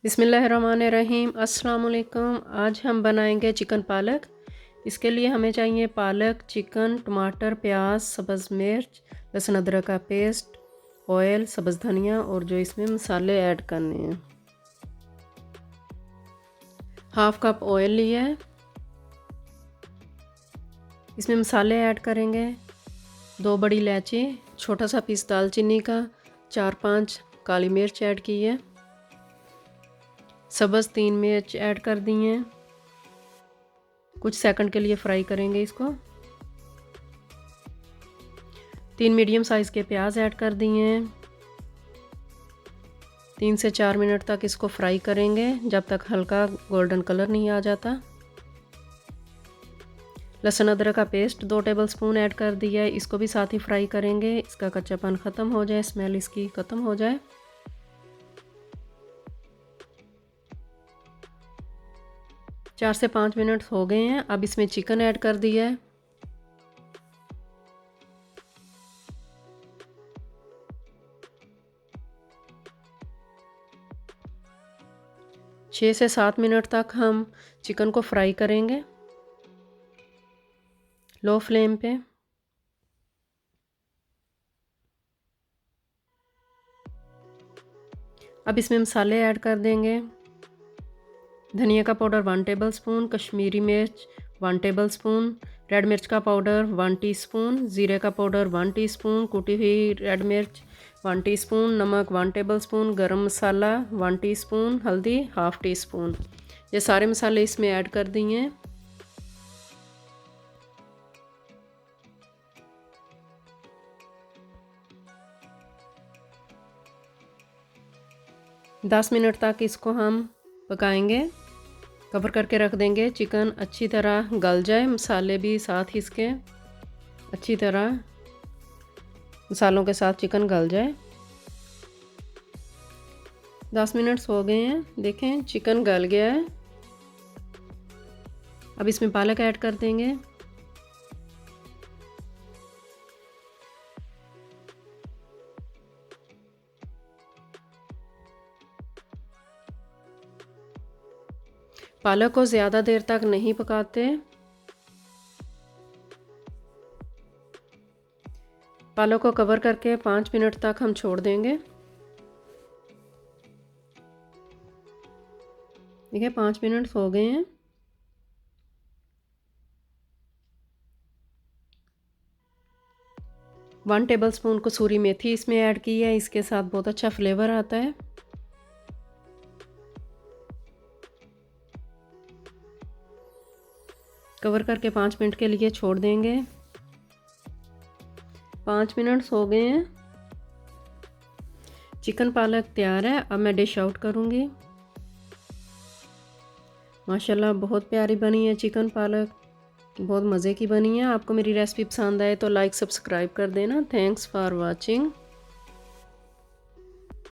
बिस्मिल्लाहिर्रहमानिर्रहीम। अस्सलाम वालेकुम। आज हम बनाएंगे चिकन पालक। इसके लिए हमें चाहिए पालक, चिकन, टमाटर, प्याज, सब्ज़ मिर्च, लहसुन अदरक का पेस्ट, ऑयल, सब्ज़ धनिया और जो इसमें मसाले ऐड करने हैं। हाफ़ कप ऑयल लिया है, इसमें मसाले ऐड करेंगे। 2 बड़ी इलायची, छोटा सा पीस दालचीनी का, 4-5 काली मिर्च ऐड की है, सब्ज़ 3 मिर्च ऐड कर दी हैं। कुछ सेकंड के लिए फ्राई करेंगे इसको। 3 मीडियम साइज़ के प्याज ऐड कर दिए हैं। 3 से 4 मिनट तक इसको फ्राई करेंगे जब तक हल्का गोल्डन कलर नहीं आ जाता। लहसुन अदरक का पेस्ट 2 टेबलस्पून ऐड कर दिया है, इसको भी साथ ही फ्राई करेंगे। इसका कच्चापन ख़त्म हो जाए, स्मेल इसकी ख़त्म हो जाए। चार से 5 मिनट हो गए हैं। अब इसमें चिकन ऐड कर दिया है। छः से 7 मिनट तक हम चिकन को फ्राई करेंगे लो फ्लेम पे। अब इसमें मसाले ऐड कर देंगे। धनिया का पाउडर 1 टेबलस्पून, कश्मीरी मिर्च 1 टेबलस्पून, रेड मिर्च का पाउडर 1 टीस्पून, ज़ीरे का पाउडर 1 टीस्पून, कुटी हुई रेड मिर्च 1 टीस्पून, नमक 1 टेबलस्पून, गरम मसाला 1 टीस्पून, हल्दी ½ टीस्पून। ये सारे मसाले इसमें ऐड कर दिए हैं। दस मिनट तक इसको हम पकाएंगे, कवर करके रख देंगे। चिकन अच्छी तरह गल जाए, मसाले भी साथ ही इसके अच्छी तरह मसालों के साथ चिकन गल जाए। 10 मिनट्स हो गए हैं, देखें चिकन गल गया है। अब इसमें पालक ऐड कर देंगे। पालक को ज़्यादा देर तक नहीं पकाते। पालक को कवर करके 5 मिनट तक हम छोड़ देंगे। देखिए 5 मिनट हो गए हैं। वन टेबलस्पून कसूरी मेथी इसमें ऐड की है, इसके साथ बहुत अच्छा फ्लेवर आता है। कवर करके 5 मिनट के लिए छोड़ देंगे। 5 मिनट हो गए हैं। चिकन पालक तैयार है। अब मैं डिश आउट करूँगी। माशाल्लाह बहुत प्यारी बनी है चिकन पालक, बहुत मज़े की बनी है। आपको मेरी रेसिपी पसंद आए तो लाइक सब्सक्राइब कर देना। Thanks for watching.